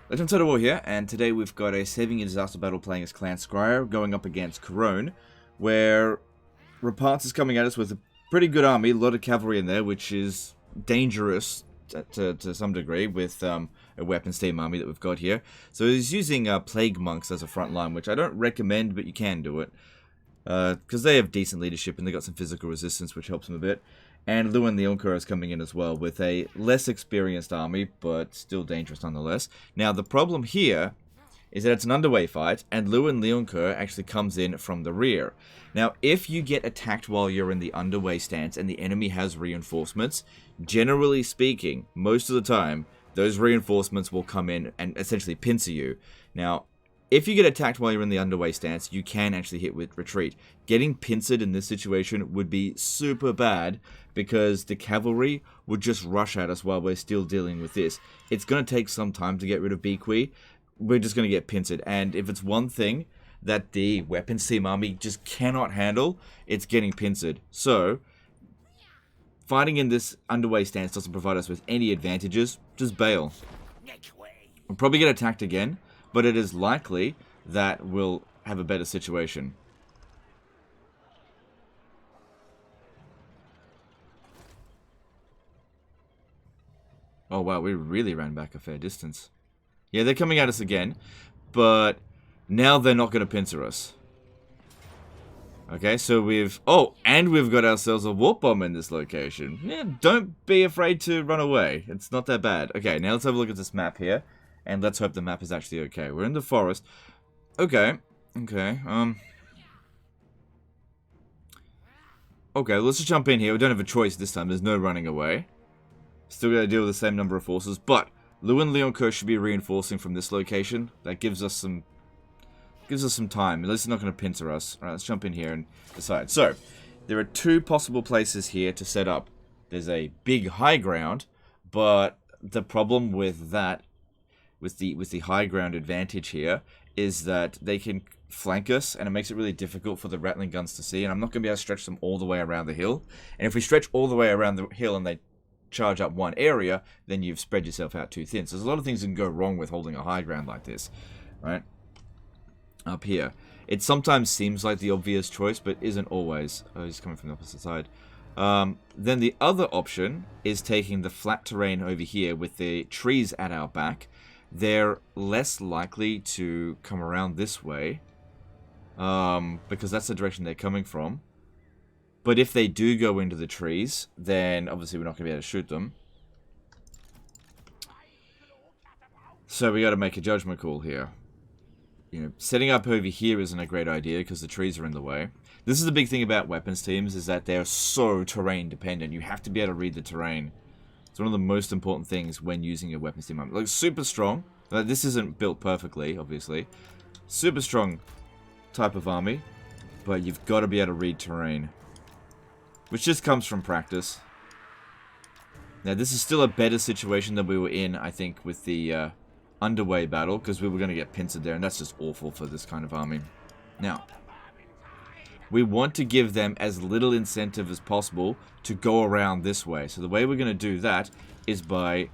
Legend Total War here, and today we've got a saving and disaster battle playing as Clan Scryer, going up against Corone, where Rapaz is coming at us with a pretty good army, a lot of cavalry in there, which is dangerous to some degree with a weapons team army that we've got here. So he's using Plague Monks as a front line, which I don't recommend, but you can do it. Because they have decent leadership and they got some physical resistance, which helps them a bit. And Lewin Leoncoeur is coming in as well with a less experienced army, but still dangerous nonetheless. Now, the problem here is that it's an underway fight, and Lewin Leoncoeur actually comes in from the rear. Now, if you get attacked while you're in the underway stance and the enemy has reinforcements, generally speaking, most of the time, those reinforcements will come in and essentially pincer you. Now, if you get attacked while you're in the underway stance, you can actually hit with retreat. Getting pincered in this situation would be super bad because the cavalry would just rush at us while we're still dealing with this. It's going to take some time to get rid of Bequee. We're just going to get pincered. And if it's one thing that the weapons team army just cannot handle, it's getting pincered. So, fighting in this underway stance doesn't provide us with any advantages. Just bail. We'll probably get attacked again, but it is likely that we'll have a better situation. Oh wow, we really ran back a fair distance. Yeah, they're coming at us again, but now they're not going to pincer us. Okay, so and we've got ourselves a warp bomb in this location. Yeah, don't be afraid to run away. It's not that bad. Okay, now let's have a look at this map here. And let's hope the map is actually okay. We're in the forest. Okay. Okay, let's just jump in here. We don't have a choice this time. There's no running away. Still gotta deal with the same number of forces. But Lewin Leoncoeur should be reinforcing from this location. That gives us some time. At least it's not going to pincer us. Alright, let's jump in here and decide. So, there are two possible places here to set up. There's a big high ground, but the problem with that, with the high ground advantage here, is that they can flank us, and it makes it really difficult for the rattling guns to see, and I'm not going to be able to stretch them all the way around the hill. And if we stretch all the way around the hill and they charge up one area, then you've spread yourself out too thin. So there's a lot of things that can go wrong with holding a high ground like this, right? Up here. It sometimes seems like the obvious choice, but isn't always. Oh, he's coming from the opposite side. Then the other option is taking the flat terrain over here with the trees at our back. They're less likely to come around this way, because that's the direction they're coming from. But if they do go into the trees, then obviously we're not going to be able to shoot them. So we got to make a judgment call here. You know, setting up over here isn't a great idea because the trees are in the way. This is the big thing about weapons teams, is that they're so terrain dependent. You have to be able to read the terrain. It's one of the most important things when using a weapons team army. Like, super strong. This isn't built perfectly, obviously. Super strong type of army, but you've got to be able to read terrain, which just comes from practice. Now, this is still a better situation than we were in, I think, with the underway battle, because we were going to get pincered there, and that's just awful for this kind of army. Now, we want to give them as little incentive as possible to go around this way. So the way we're going to do that is by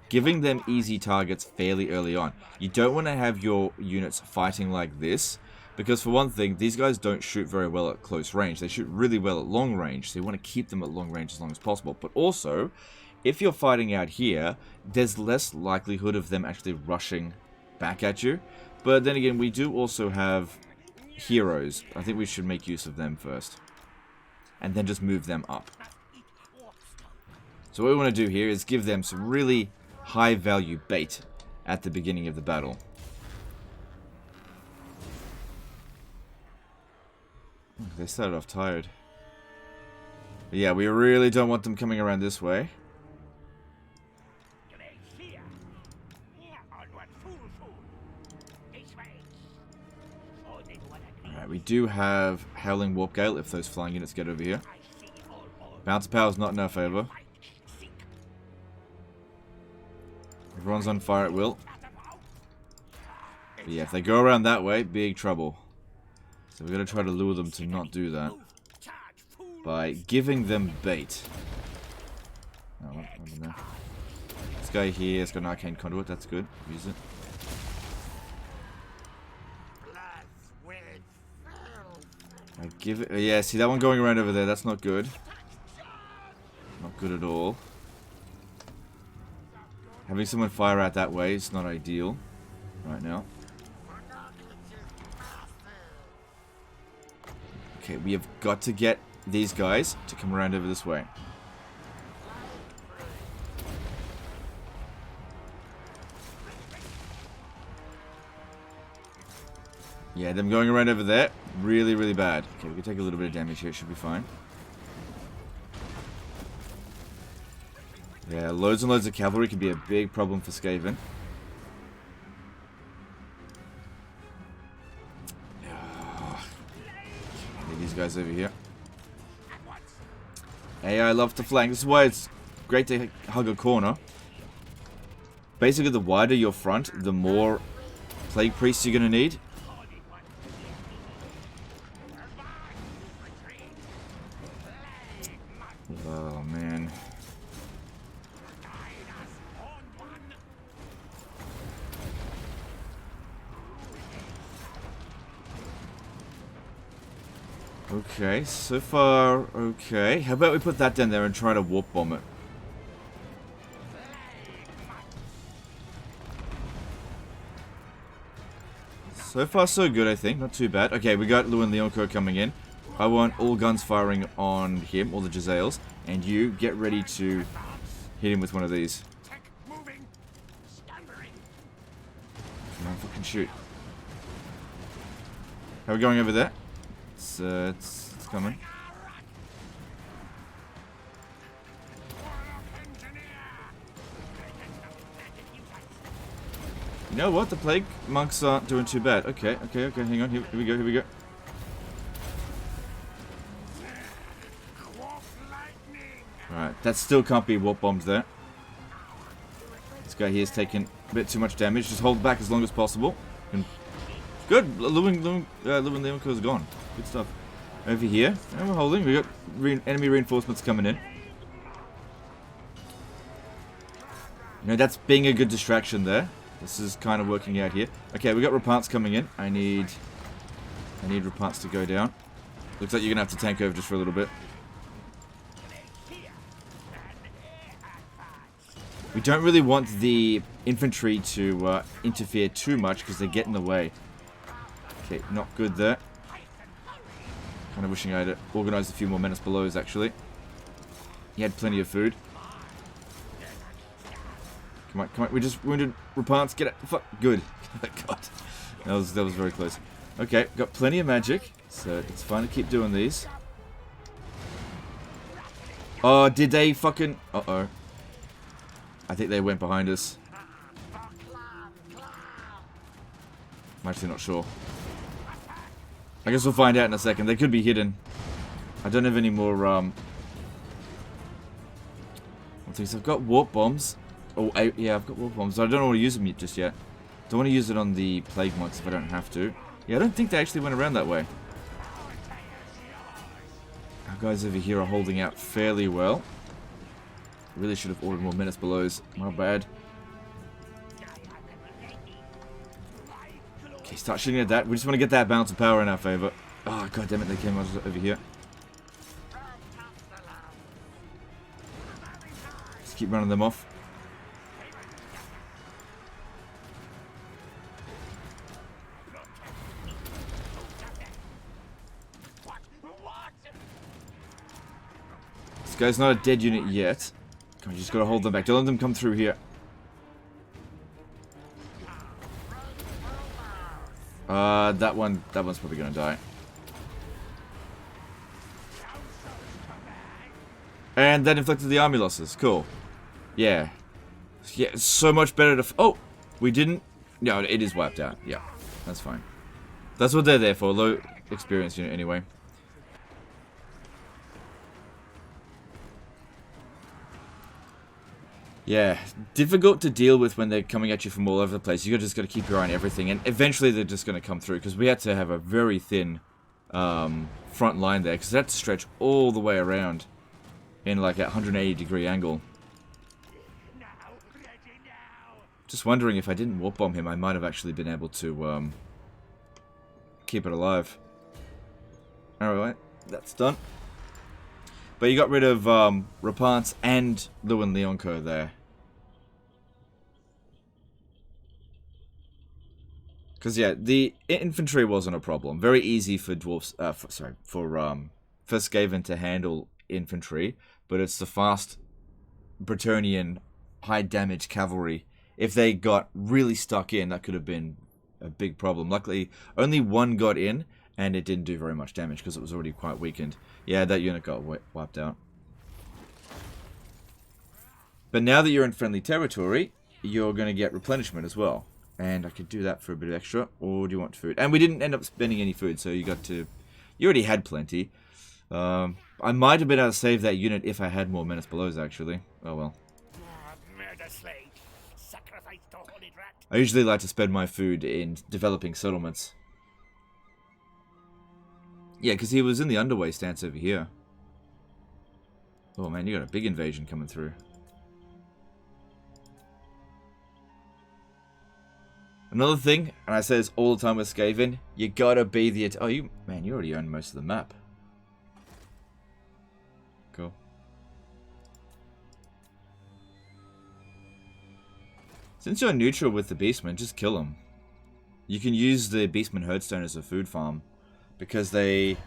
giving them easy targets fairly early on. You don't want to have your units fighting like this, because for one thing, these guys don't shoot very well at close range. They shoot really well at long range, so you want to keep them at long range as long as possible. But also, if you're fighting out here, there's less likelihood of them actually rushing back at you. But then again, we do also have heroes. I think we should make use of them first, and then just move them up. So what we want to do here is give them some really high value bait at the beginning of the battle. They started off tired. But yeah, we really don't want them coming around this way. Alright, we do have Howling Warp Gale if those flying units get over here. Bounce Power is not in our favor. Everyone's on fire at will. But yeah, if they go around that way, big trouble. So we're going to try to lure them to not do that by giving them bait. Oh, guy here has got an arcane conduit. That's good. Use it. I give it. Yeah, see that one going around over there. That's not good. Not good at all. Having someone fire out that way is not ideal right now. Okay, we have got to get these guys to come around over this way. Yeah, them going around over there, really, really bad. Okay, we can take a little bit of damage here, it should be fine. Yeah, loads and loads of cavalry can be a big problem for Skaven. These guys over here. AI love to flank. This is why it's great to hug a corner. Basically, the wider your front, the more plague priests you're going to need. Oh, man. Okay, so far, okay. How about we put that down there and try to warp bomb it? So far, so good, I think. Not too bad. Okay, we got Lewin Leoncoeur coming in. I want all guns firing on him, all the Jezzails. And you, get ready to hit him with one of these. Come on, fucking shoot. How are we going over there? It's coming. You know what? The plague monks aren't doing too bad. Okay, hang on. Here we go. Alright, that still can't be warp bombed there. This guy here is taking a bit too much damage. Just hold back as long as possible. And good. Lewin Leoncoeur is gone. Good stuff. Over here, and we're holding. We got enemy reinforcements coming in. You know, that's being a good distraction there. This is kind of working out here. Okay, we got Rapants coming in. I need Rapants to go down. Looks like you're gonna have to tank over just for a little bit. We don't really want the infantry to interfere too much because they get in the way. Okay, not good there. Kind of wishing I had organised a few more menace belows, actually. He had plenty of food. Come on. We just wounded Rapants. Get it. Fuck. Good. God. That was very close. Okay, got plenty of magic, so it's fine to keep doing these. Oh, did they fucking... Uh-oh. I think they went behind us. I'm actually not sure. I guess we'll find out in a second. They could be hidden. I don't have any more, I've got warp bombs. Oh, yeah, I've got warp bombs. I don't want to use them just yet. Don't want to use it on the plague monks if I don't have to. Yeah, I don't think they actually went around that way. Our guys over here are holding out fairly well. Really should have ordered more menace belows. My bad. Okay, start shooting at that. We just want to get that balance of power in our favor. Oh, god damn it, they came over here. Just keep running them off. This guy's not a dead unit yet. Come on, you just gotta hold them back. Don't let them come through here. That one's probably gonna die. And that inflicted the army losses. Cool. Yeah. Yeah, it's so much better to... Oh! We didn't... No, it is wiped out. Yeah, that's fine. That's what they're there for. Low experience unit anyway. Yeah, difficult to deal with when they're coming at you from all over the place. You just got to keep your eye on everything, and eventually they're just going to come through, because we had to have a very thin front line there, because they had to stretch all the way around in like a 180-degree angle. Just wondering if I didn't warp bomb him, I might have actually been able to keep it alive. Alright, that's done. But you got rid of Rapance and Lewin Leonco there. Because yeah, the infantry wasn't a problem. Very easy for dwarves, for Skaven to handle infantry, but it's the fast Bretonnian high damage cavalry. If they got really stuck in, that could have been a big problem. Luckily, only one got in, and it didn't do very much damage because it was already quite weakened. Yeah, that unit got wiped out. But now that you're in friendly territory, you're going to get replenishment as well. And I could do that for a bit of extra. Or do you want food? And we didn't end up spending any food, so you got to... You already had plenty. I might have been able to save that unit if I had more Menace Belows, actually. Oh well. I usually like to spend my food in developing settlements. Yeah, because he was in the underway stance over here. Oh man, you got a big invasion coming through. Another thing, and I say this all the time with Skaven, you gotta be the... Oh, you already own most of the map. Cool. Since you're neutral with the Beastmen, just kill them. You can use the Beastman Herdstone as a food farm, because they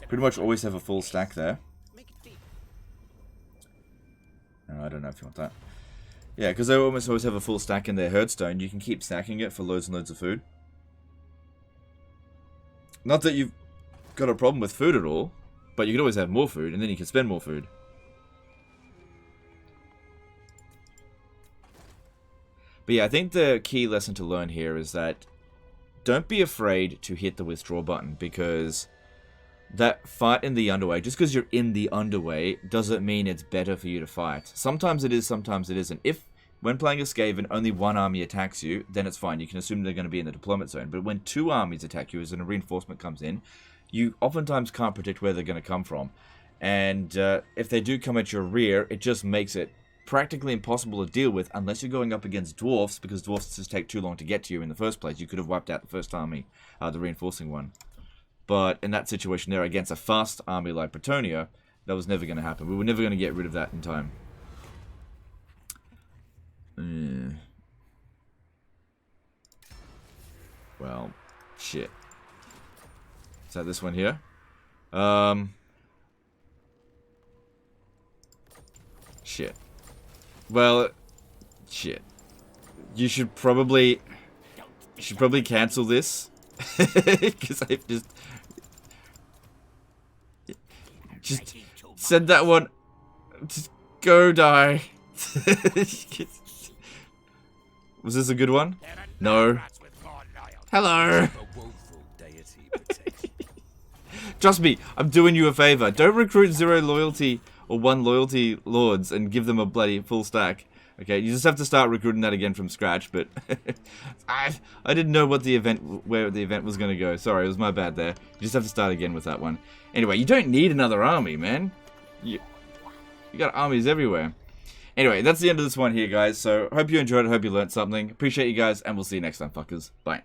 pretty much always have a full stack there. Oh, I don't know if you want that. Yeah, because they almost always have a full stack in their Herdstone. You can keep stacking it for loads and loads of food. Not that you've got a problem with food at all, but you can always have more food, and then you can spend more food. But yeah, I think the key lesson to learn here is that don't be afraid to hit the withdraw button, because that fight in the underway, just because you're in the underway, doesn't mean it's better for you to fight. Sometimes it is, sometimes it isn't. If, when playing a Skaven, only one army attacks you, then it's fine. You can assume they're going to be in the deployment zone. But when two armies attack you as a reinforcement comes in, you oftentimes can't predict where they're going to come from. And if they do come at your rear, it just makes it practically impossible to deal with unless you're going up against dwarfs, because dwarfs just take too long to get to you in the first place. You could have wiped out the first army, the reinforcing one. But in that situation there, against a fast army like Bretonnia, that was never going to happen. We were never going to get rid of that in time. Well, shit. Is that this one here? Shit. Well, shit. You should probably cancel this. Because I've just said that one. Just go die. Was this a good one? No. Hello. Trust me, I'm doing you a favor. Don't recruit 0 loyalty or 1 loyalty lords and give them a bloody full stack. Okay, you just have to start recruiting that again from scratch, but I didn't know what where the event was going to go. Sorry, it was my bad there. You just have to start again with that one. Anyway, you don't need another army, man. You got armies everywhere. Anyway, that's the end of this one here, guys. So, hope you enjoyed it. Hope you learned something. Appreciate you guys, and we'll see you next time, fuckers. Bye.